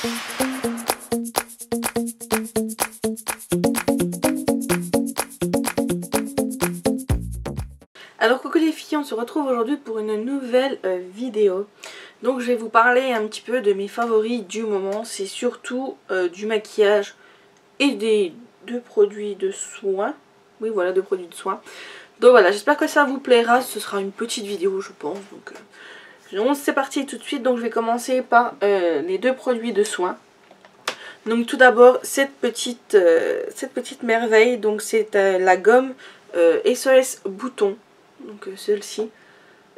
Alors coucou les filles, on se retrouve aujourd'hui pour une nouvelle vidéo. Donc je vais vous parler un petit peu de mes favoris du moment. C'est surtout du maquillage et des deux produits de soins. Oui voilà, deux produits de soins. Donc voilà, j'espère que ça vous plaira. Ce sera une petite vidéo je pense. Donc c'est parti tout de suite. Donc je vais commencer par les deux produits de soins. Donc tout d'abord cette petite merveille. Donc c'est la gomme SOS Bouton. Donc celle-ci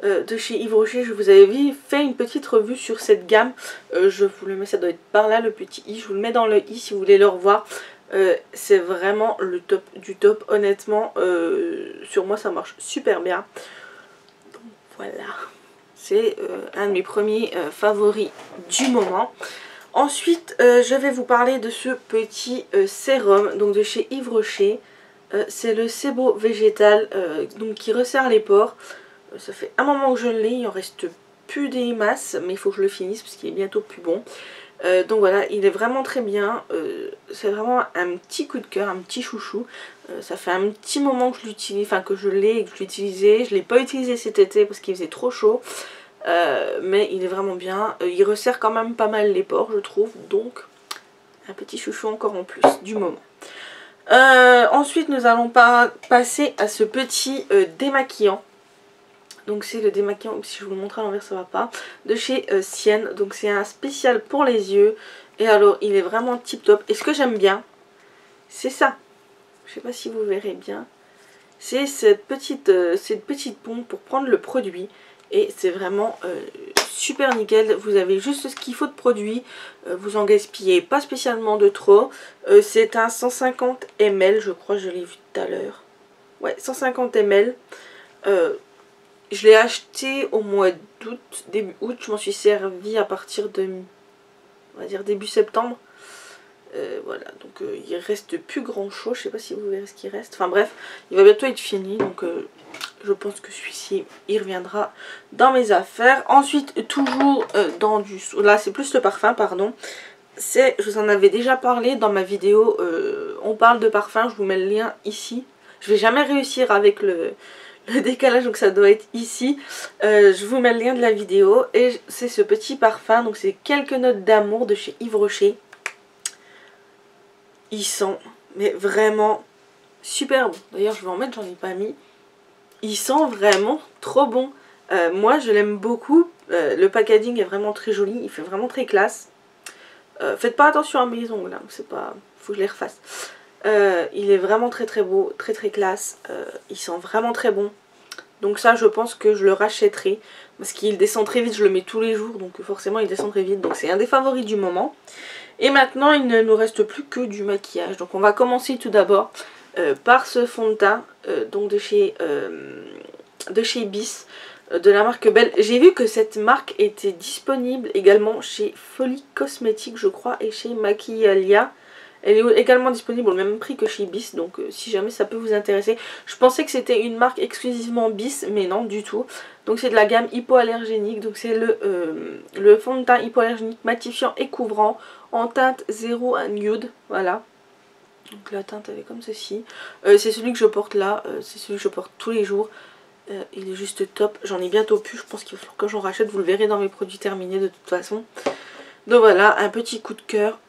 de chez Yves Rocher. Je vous avais fait une petite revue sur cette gamme. Je vous le mets, ça doit être par là le petit i. Je vous le mets dans le i si vous voulez le revoir. C'est vraiment le top du top. Honnêtement, sur moi ça marche super bien. Donc voilà. C'est un de mes premiers favoris du moment. Ensuite, je vais vous parler de ce petit sérum donc de chez Yves Rocher. C'est le Sebo végétal donc qui resserre les pores. Ça fait un moment que je l'ai, il en reste plus des masses, mais il faut que je le finisse parce qu'il est bientôt plus bon. Donc voilà, il est vraiment très bien. C'est vraiment un petit coup de cœur, un petit chouchou. Ça fait un petit moment que je l'utilise, enfin que je l'ai et que je l'utilisais. Je ne l'ai pas utilisé cet été parce qu'il faisait trop chaud. Mais il est vraiment bien. Il resserre quand même pas mal les pores, je trouve. Donc, un petit chouchou encore en plus du moment. Ensuite nous allons passer à ce petit démaquillant. Donc c'est le démaquillant, si je vous le montre à l'envers ça va pas, de chez Sienne. Donc c'est un spécial pour les yeux. Et alors il est vraiment tip top. Et ce que j'aime bien, c'est ça. Je sais pas si vous verrez bien. C'est cette petite pompe pour prendre le produit. Et c'est vraiment super nickel. Vous avez juste ce qu'il faut de produit. Vous en gaspillez pas spécialement de trop. C'est un 150 ml, je crois, je l'ai vu tout à l'heure. Ouais, 150 ml. Je l'ai acheté au mois d'août, début août. Je m'en suis servi à partir de, on va dire, début septembre. Voilà, donc il reste plus grand chose. Je sais pas si vous verrez ce qui reste. Enfin bref, il va bientôt être fini. Donc je pense que celui-ci, il reviendra dans mes affaires. Ensuite, toujours dans du... Là, c'est plus le parfum, pardon. Je vous en avais déjà parlé dans ma vidéo. On parle de parfum, je vous mets le lien ici. Je vais jamais réussir avec le décalage, donc ça doit être ici. Je vous mets le lien de la vidéo. Et c'est ce petit parfum, donc c'est Quelques notes d'amour de chez Yves Rocher. Il sent, mais vraiment super bon. D'ailleurs, je vais en mettre, j'en ai pas mis. Il sent vraiment trop bon. Moi, je l'aime beaucoup. Le packaging est vraiment très joli. Il fait vraiment très classe. Faites pas attention à mes ongles. Hein, c'est pas... Faut que je les refasse. Il est vraiment très très beau. Très très classe. Il sent vraiment très bon. Donc ça, je pense que je le rachèterai. Parce qu'il descend très vite. Je le mets tous les jours. Donc forcément, il descend très vite. Donc c'est un des favoris du moment. Et maintenant, il ne nous reste plus que du maquillage. Donc on va commencer tout d'abord par ce fond de teint donc de chez Bis, de la marque Belle. J'ai vu que cette marque était disponible également chez Folie Cosmétique je crois et chez Maquillalia. Elle est également disponible au même prix que chez Bis, donc si jamais ça peut vous intéresser. Je pensais que c'était une marque exclusivement Bis, mais non du tout. Donc c'est de la gamme hypoallergénique, donc c'est le fond de teint hypoallergénique matifiant et couvrant en teinte 0 à nude, voilà. Donc la teinte elle est comme ceci. C'est celui que je porte là, c'est celui que je porte tous les jours. Il est juste top, j'en ai bientôt plus, je pense qu'il va falloir que j'en rachète, vous le verrez dans mes produits terminés de toute façon. Donc voilà, un petit coup de cœur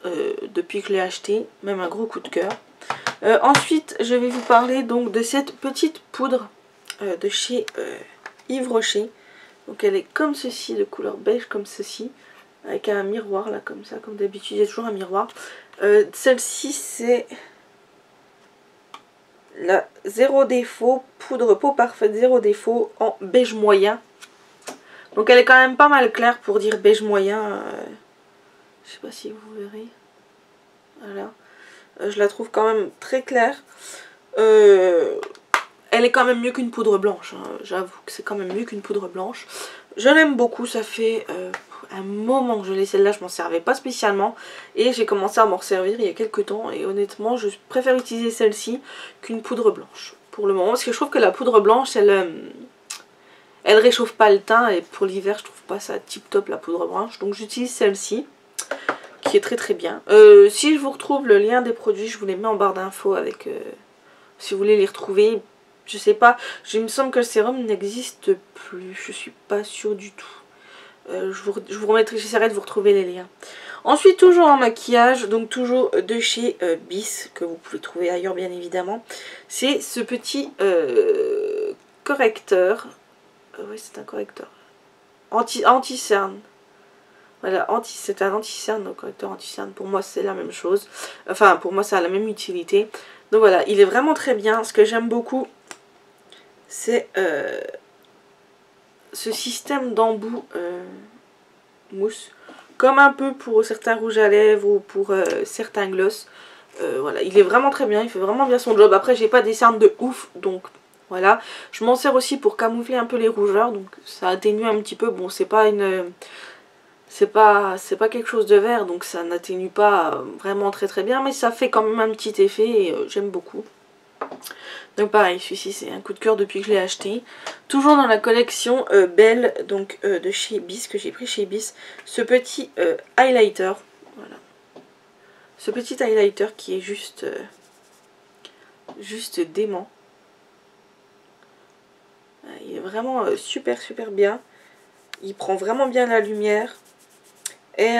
depuis que je l'ai acheté, même un gros coup de cœur. Ensuite, je vais vous parler donc de cette petite poudre de chez Yves Rocher. Donc elle est comme ceci, de couleur beige comme ceci, avec un miroir là comme ça, comme d'habitude, il y a toujours un miroir. Celle-ci c'est la zéro défaut, poudre peau parfaite zéro défaut en beige moyen. Donc elle est quand même pas mal claire pour dire beige moyen. Je sais pas si vous verrez. Voilà. Je la trouve quand même très claire. Elle est quand même mieux qu'une poudre blanche. Hein. J'avoue que c'est quand même mieux qu'une poudre blanche. Je l'aime beaucoup. Ça fait un moment que je l'ai celle-là. Je m'en servais pas spécialement. Et j'ai commencé à m'en servir il y a quelques temps. Et honnêtement, je préfère utiliser celle-ci qu'une poudre blanche. Pour le moment. Parce que je trouve que la poudre blanche, elle réchauffe pas le teint. Et pour l'hiver, je trouve pas ça tip top la poudre blanche. Donc j'utilise celle-ci. qui est très très bien. Si je vous retrouve le lien des produits, je vous les mets en barre d'infos avec... si vous voulez les retrouver, je sais pas. Il me semble que le sérum n'existe plus, je suis pas sûre du tout. Je vous remettrai, j'essaierai de vous retrouver les liens. Ensuite, toujours en maquillage, donc toujours de chez Bis, que vous pouvez trouver ailleurs bien évidemment. C'est ce petit correcteur. Oui, c'est un correcteur. Anti-cerne. Voilà, c'est un anti-cerne, donc correcteur anti-cerne. Pour moi, c'est la même chose. Enfin, pour moi, ça a la même utilité. Donc voilà, il est vraiment très bien. Ce que j'aime beaucoup, c'est ce système d'embout mousse. Comme un peu pour certains rouges à lèvres ou pour certains gloss. Voilà, il est vraiment très bien, il fait vraiment bien son job. Après, j'ai pas des cernes de ouf, donc voilà. Je m'en sers aussi pour camoufler un peu les rougeurs, donc ça atténue un petit peu. Bon, c'est pas une... c'est pas quelque chose de vert, donc ça n'atténue pas vraiment très très bien, mais ça fait quand même un petit effet et j'aime beaucoup. Donc pareil, celui-ci c'est un coup de cœur depuis que je l'ai acheté. Toujours dans la collection Belle, donc de chez Bis, que j'ai pris chez Bis, ce petit highlighter. Voilà. Ce petit highlighter qui est juste dément. Il est vraiment super bien. Il prend vraiment bien la lumière. Et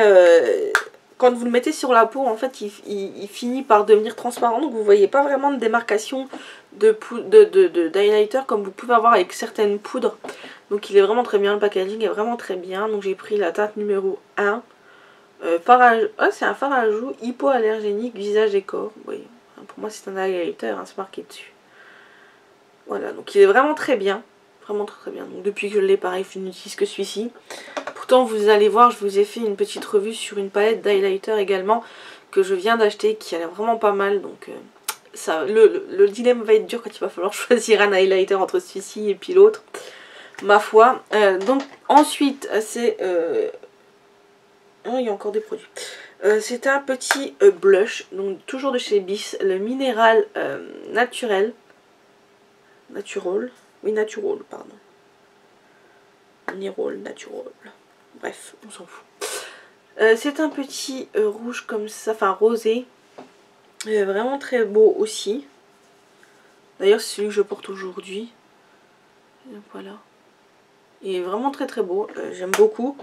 quand vous le mettez sur la peau, en fait, il finit par devenir transparent. Donc vous voyez pas vraiment de démarcation d'highlighter comme vous pouvez avoir avec certaines poudres. Donc il est vraiment très bien, le packaging est vraiment très bien. Donc j'ai pris la teinte numéro 1. C'est un fard à joues hypoallergénique visage et corps. Oui, pour moi c'est un highlighter, hein, c'est marqué dessus. Voilà, donc il est vraiment très bien. Vraiment très bien. Donc depuis que je l'ai, pareil, je n'utilise que celui-ci. Pourtant, vous allez voir, je vous ai fait une petite revue sur une palette d'highlighter également que je viens d'acheter, qui a l'air vraiment pas mal. Donc ça, le dilemme va être dur quand il va falloir choisir un highlighter entre celui-ci et puis l'autre. Ma foi. Donc ensuite, c'est... Oh, il y a encore des produits. C'est un petit blush, donc toujours de chez Bis, le minéral naturel. Natural. Oui, natural, pardon. Mineral, natural. Bref, on s'en fout. C'est un petit rouge comme ça, enfin rosé. Vraiment très beau aussi. D'ailleurs, c'est celui que je porte aujourd'hui. Voilà. Il est vraiment très beau. J'aime beaucoup.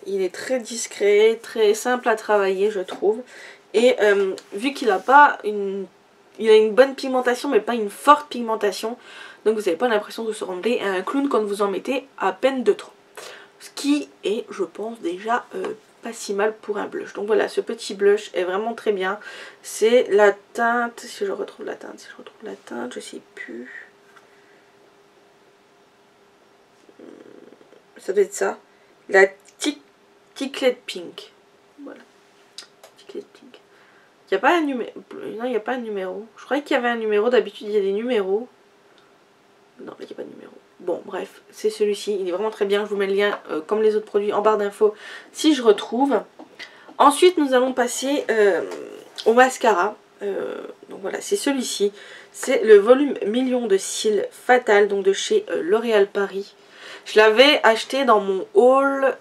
Il est très discret, très simple à travailler, je trouve. Et vu qu'il a pas une... Il a une bonne pigmentation, mais pas une forte pigmentation. Donc vous n'avez pas l'impression de se ressembler à un clown quand vous en mettez à peine de trop. Ce qui est, je pense, déjà pas si mal pour un blush. Donc voilà, ce petit blush est vraiment très bien. C'est la teinte, si je retrouve la teinte, je sais plus. Ça doit être ça. La Ticlet Pink. Voilà. Ticlet Pink. Il n'y a pas un numéro. Non, il n'y a pas un numéro. Je croyais qu'il y avait un numéro. D'habitude, il y a des numéros. Non, il n'y a pas de numéro. Bon, bref, c'est celui-ci. Il est vraiment très bien. Je vous mets le lien, comme les autres produits, en barre d'infos si je retrouve. Ensuite, nous allons passer au mascara. Donc voilà, c'est celui-ci. C'est le volume million de cils Fatal, donc de chez L'Oréal Paris. Je l'avais acheté dans mon haul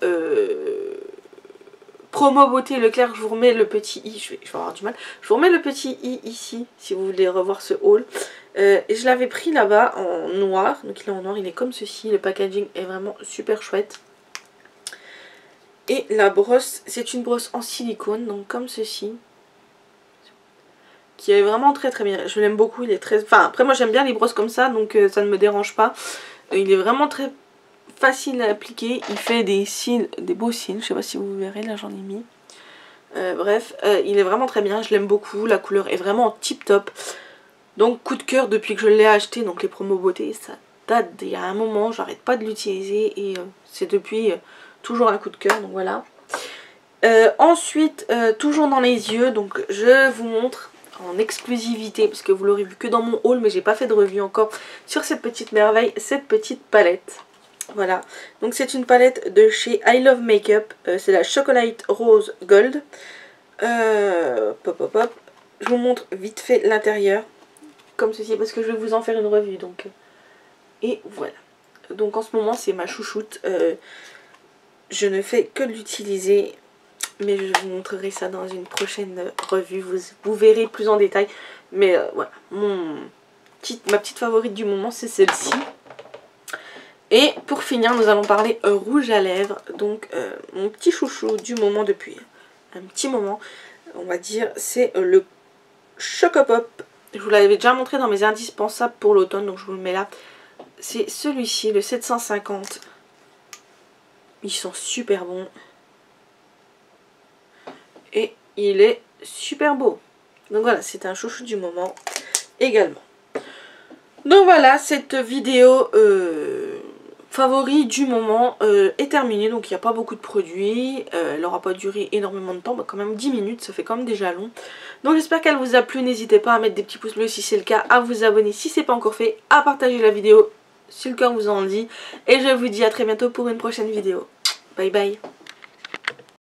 promo beauté Leclerc. Je vous remets le petit i, je vais avoir du mal. Je vous remets le petit i ici si vous voulez revoir ce haul. Et je l'avais pris là-bas en noir. Donc il est en noir, il est comme ceci. Le packaging est vraiment super chouette. Et la brosse, c'est une brosse en silicone, donc comme ceci. Qui est vraiment très bien. Je l'aime beaucoup, il est très... Enfin, après moi j'aime bien les brosses comme ça, donc ça ne me dérange pas. Il est vraiment très facile à appliquer. Il fait des cils, des beaux cils. Je sais pas si vous verrez, là j'en ai mis. Bref, il est vraiment très bien, je l'aime beaucoup. La couleur est vraiment tip top. Donc coup de cœur depuis que je l'ai acheté, donc les promos beauté, ça date d'il y a un moment. J'arrête pas de l'utiliser et c'est depuis toujours un coup de cœur, donc voilà. Ensuite, toujours dans les yeux, donc je vous montre en exclusivité, parce que vous l'aurez vu que dans mon haul, mais j'ai pas fait de review encore sur cette petite merveille, cette petite palette. Voilà, donc c'est une palette de chez I Love Makeup, c'est la Chocolate Rose Gold. Pop. Je vous montre vite fait l'intérieur, comme ceci, parce que je vais vous en faire une revue, donc. Et voilà. Donc en ce moment c'est ma chouchoute, je ne fais que de l'utiliser. mais je vous montrerai ça dans une prochaine revue, vous verrez plus en détail. Mais voilà, ma petite favorite du moment c'est celle-ci. Et pour finir, nous allons parler rouge à lèvres, donc mon petit chouchou du moment depuis un petit moment, on va dire, c'est le Chocopop. Je vous l'avais déjà montré dans mes indispensables pour l'automne, donc je vous le mets là. C'est celui-ci, le 750. Ils sont super bons. Et il est super beau. Donc voilà, c'est un chouchou du moment également. Donc voilà, cette vidéo favori du moment est terminée. Donc il n'y a pas beaucoup de produits. Elle n'aura pas duré énormément de temps. Bah, quand même 10 minutes, ça fait quand même déjà long. Donc j'espère qu'elle vous a plu. N'hésitez pas à mettre des petits pouces bleus si c'est le cas. À vous abonner si ce n'est pas encore fait. À partager la vidéo si le cœur vous en dit. Et je vous dis à très bientôt pour une prochaine vidéo. Bye bye.